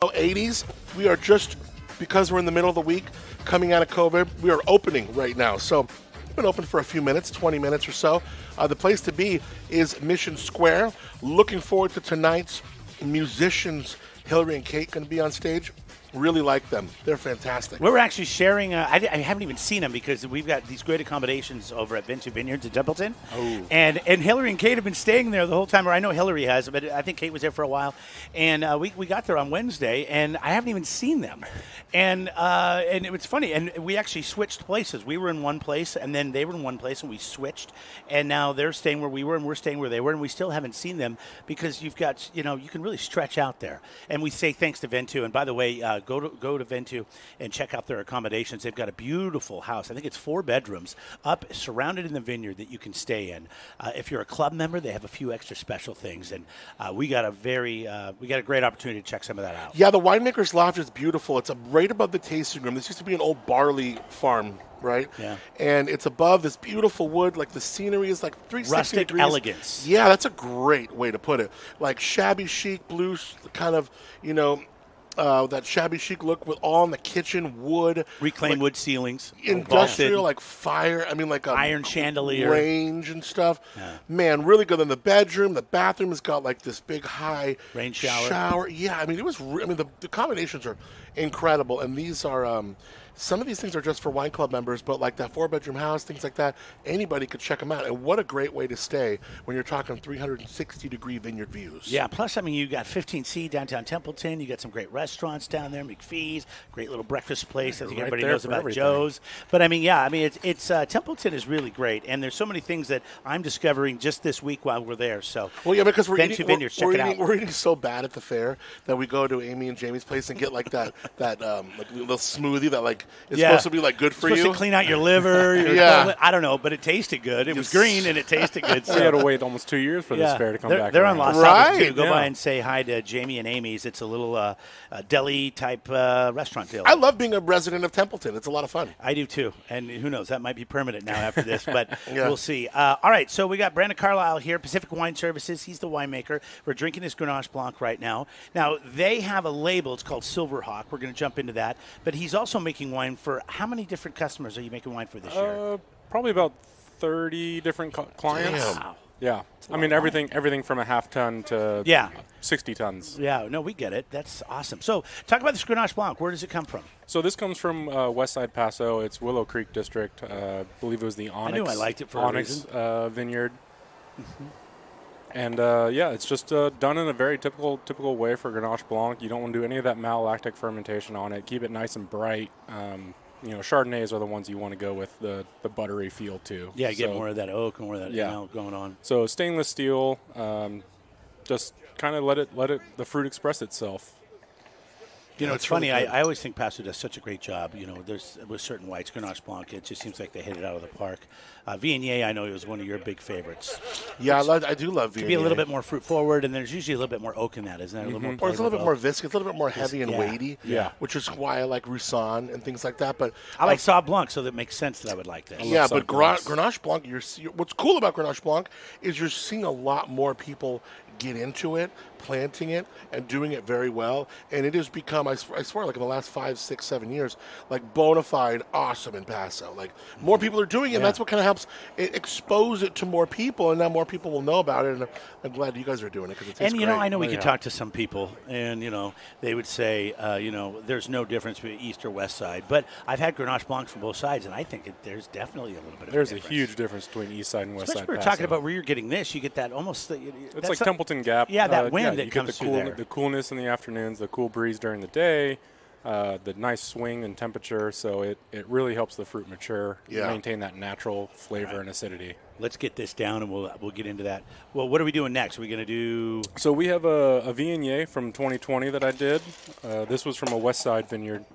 80s. We are just, because we're in the middle of the week, coming out of COVID, we are opening right now. So we've been open for a few minutes, 20 minutes or so. The place to be is Mission Square. Looking forward to tonight's musicians. Hillary and Kate going to be on stage. Really like them. They're fantastic. We're actually sharing. I haven't even seen them because we've got these great accommodations over at Venture Vineyards in Templeton. Oh. And Hillary and Kate have been staying there the whole time. Or I know Hillary has, but I think Kate was there for a while. And we got there on Wednesday, and I haven't even seen them. And it was funny. And we actually switched places. We were in one place, and then they were in one place, and we switched. And now they're staying where we were, and we're staying where they were, and we still haven't seen them because you've got, you can really stretch out there. And we say thanks to Ventu. And by the way, go to Ventu and check out their accommodations. They've got a beautiful house. I think it's 4 bedrooms up, surrounded in the vineyard that you can stay in. If you're a club member, they have a few extra special things, and we got a great opportunity to check some of that out. Yeah, the winemaker's loft is beautiful. It's right above the tasting room. This used to be an old barley farm, right? Yeah. And it's above this beautiful wood. Like the scenery is like 360 Rustic degrees. elegance. Yeah, that's a great way to put it. Like shabby chic, blue kind of, that shabby chic look with all in the kitchen, wood. Reclaimed wood ceilings. Industrial, like fire. I mean, like a iron chandelier. Range and stuff. Yeah. Man, really good. In the bedroom, the bathroom has got like this big high rain shower. Yeah, I mean, the combinations are incredible. And these are, some of these things are just for wine club members, but like that 4-bedroom house, things like that, anybody could check them out. And what a great way to stay when you're talking 360-degree vineyard views. Yeah, plus, you got 15C downtown Templeton. You got some great restaurants down there, McPhee's, great little breakfast place. I think everybody knows about everything. Joe's. But, it's Templeton is really great. And there's so many things that I'm discovering just this week while we're there. So, well, yeah, because we're we're eating so bad at the fair that we go to Amy and Jamie's place and get like that like little smoothie that like it's supposed to be like good for you. Supposed to clean out your liver. Yeah. I don't know, but it tasted good. It was green and it tasted good. So. We had to wait almost 2 years for this fair to come back. They're on Los Alamos too. Go by and say hi to Jamie and Amy's. It's a little deli type restaurant deal. I love being a resident of Templeton. It's a lot of fun. I do too. And who knows? That might be permanent now after this, but we'll see. All right, so we got Brandon Carlisle here, Pacific Wine Services. He's the winemaker. We're drinking his Grenache Blanc right now. Now, they have a label. It's called Silverhawk. We're going to jump into that. But he's also making wine for how many different customers are you making wine for this year? Probably about 30 different clients. Damn. Wow. Yeah. Everything from a half ton to 60 tons. Yeah, no, we get it. That's awesome. So talk about this Grenache Blanc. Where does it come from? So this comes from Westside Paso. It's Willow Creek District. I believe it was the Onyx. I knew I liked it for Onyx a reason. Vineyard. Mm-hmm. And it's just done in a very typical way for Grenache Blanc. You don't want to do any of that malolactic fermentation on it. Keep it nice and bright. Chardonnays are the ones you want to go with the buttery feel to. Yeah, get more of that oak and more of that going on. So stainless steel, just kind of let the fruit express itself. It's funny. Really I always think Paso does such a great job. There's with certain whites, Grenache Blanc, it just seems like they hit it out of the park. Viognier, I know, was one of your big favorites. Yeah, I do love Viognier. To be a little bit more fruit forward, and there's usually a little bit more oak in that, isn't there? A little more or it's a little bit more viscous, a little bit more heavy and weighty. Yeah. Which is why I like Roussanne and things like that. But I like Sauv Blanc, so that makes sense that I would like this. Yeah, but Grenache Blanc, what's cool about Grenache Blanc is you're seeing a lot more people get into it, planting it, and doing it very well. And it has become, I swear, like in the last 5, 6, 7 years, like bona fide awesome in Paso. Like more people are doing it, and that's what kind of helps expose it to more people, and now more people will know about it. And I'm glad you guys are doing it because it tastes great. I know we could talk to some people, and they would say, there's no difference between East or West Side. But I've had Grenache Blancs from both sides, and I think there's definitely a little bit of There's a difference. A huge difference between East Side and West Side. We're talking about where you're getting this. You get that almost. It's like Templeton Gap. Yeah, that wind that comes through there. The coolness in the afternoons, the cool breeze during the day, the nice swing in temperature. So it really helps the fruit mature, maintain that natural flavor and acidity. Let's get this down, and we'll get into that. Well, what are we doing next? Are we going to do? So we have a Viognier from 2020 that I did. This was from a West Side vineyard.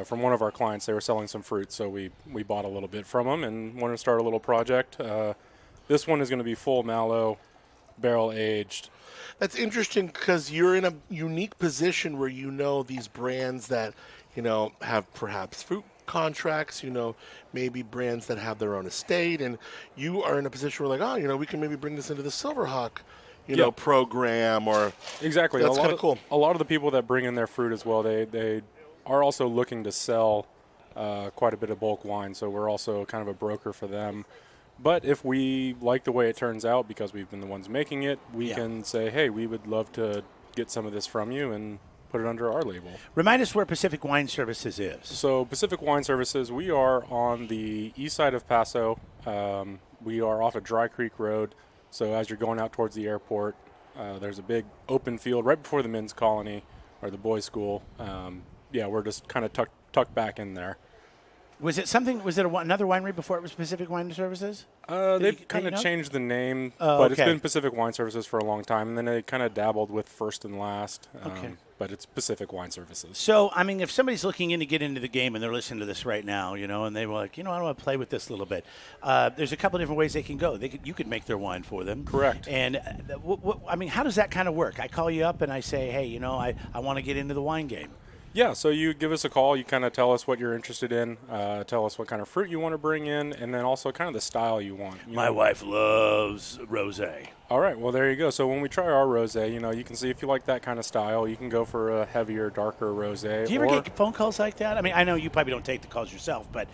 From one of our clients. They were selling some fruit, so we bought a little bit from them and wanted to start a little project. This one is going to be full mallow, barrel aged. That's interesting because you're in a unique position where these brands that have perhaps fruit contracts, maybe brands that have their own estate, and you are in a position where we can maybe bring this into the Silverhawk program or exactly. That's kind of cool. A lot of the people that bring in their fruit as well, they are also looking to sell quite a bit of bulk wine. So we're also kind of a broker for them. But if we like the way it turns out, because we've been the ones making it, we can say, hey, we would love to get some of this from you and put it under our label. Remind us where Pacific Wine Services is. So Pacific Wine Services, we are on the east side of Paso. We are off of Dry Creek Road. So as you're going out towards the airport, there's a big open field right before the men's colony or the boys' school. We're just kind of tucked back in there. Was it another winery before it was Pacific Wine Services? They've kind of changed the name, but it's been Pacific Wine Services for a long time, and then they kind of dabbled with First and Last. But it's Pacific Wine Services. So, I mean, if somebody's looking in to get into the game and they're listening to this right now, and they were like, I want to play with this a little bit, there's a couple of different ways they can go. You could make their wine for them. Correct. And, how does that kind of work? I call you up and I say, hey, I want to get into the wine game. Yeah, so you give us a call. You kind of tell us what you're interested in, tell us what kind of fruit you want to bring in, and then also kind of the style you want. My wife loves rosé. All right, well, there you go. So when we try our rosé, you can see if you like that kind of style. You can go for a heavier, darker rosé. Do you ever get phone calls like that? I mean, I know you probably don't take the calls yourself, but,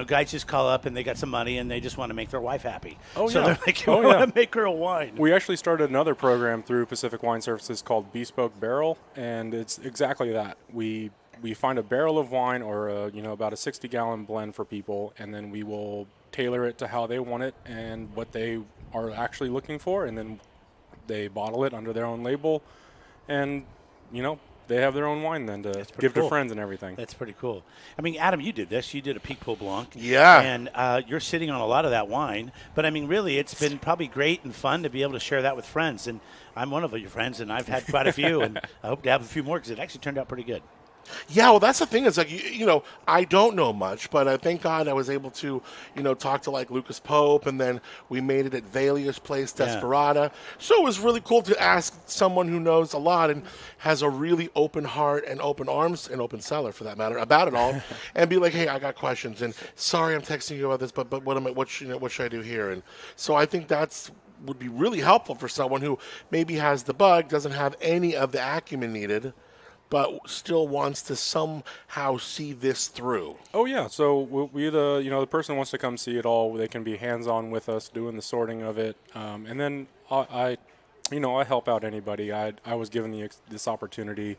guys just call up and they got some money and they just want to make their wife happy. Oh, so yeah. they're like, I want to make her a wine. We actually started another program through Pacific Wine Services called Bespoke Barrel, and it's exactly that. We find a barrel of wine or about a 60-gallon blend for people, and then we will tailor it to how they want it and what they are actually looking for, and then they bottle it under their own label, and they have their own wine then to give to friends and everything. That's pretty cool. I mean, Adam, you did this. You did a Pic Paul Blanc. Yeah. And you're sitting on a lot of that wine. But, I mean, really, it's been probably great and fun to be able to share that with friends. And I'm one of your friends, and I've had quite a few, and I hope to have a few more because it actually turned out pretty good. Yeah, well, that's the thing. It's like, I don't know much, but I thank God I was able to, talk to like Lucas Pope, and then we made it at Valia's place, Desperada. So it was really cool to ask someone who knows a lot and has a really open heart and open arms and open cellar, for that matter, about it all, and be like, hey, I got questions, and sorry I'm texting you about this, but what should I do here? And so I think would be really helpful for someone who maybe has the bug, doesn't have any of the acumen needed, but still wants to somehow see this through. Oh yeah, so the person wants to come see it all. They can be hands-on with us doing the sorting of it, and then I help out anybody. I was given this opportunity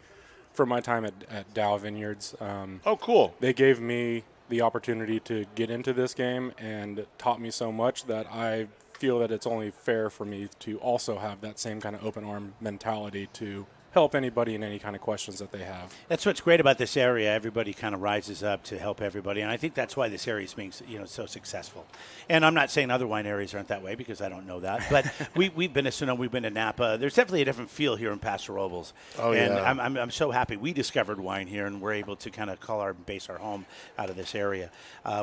for my time at Dow Vineyards. Oh, cool! They gave me the opportunity to get into this game and taught me so much that I feel that it's only fair for me to also have that same kind of open arm mentality to help anybody in any kind of questions that they have. That's what's great about this area. Everybody kind of rises up to help everybody, and I think that's why this area is being so successful. And I'm not saying other wine areas aren't that way because I don't know that, but we've been to Sonoma, we've been to Napa. There's definitely a different feel here in Paso Robles. Oh, and yeah. I'm so happy we discovered wine here, and we're able to kind of base our home out of this area.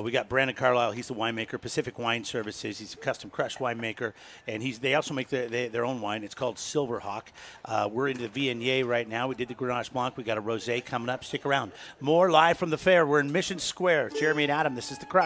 We got Brandon Carlisle. He's the winemaker. Pacific Wine Services. He's a custom crush winemaker, and they also make their own wine. It's called Silverhawk. We're into the Viognier right now. We did the Grenache Blanc. We got a rosé coming up. Stick around. More live from the fair. We're in Mission Square. Jeremy and Adam, this is The Crush.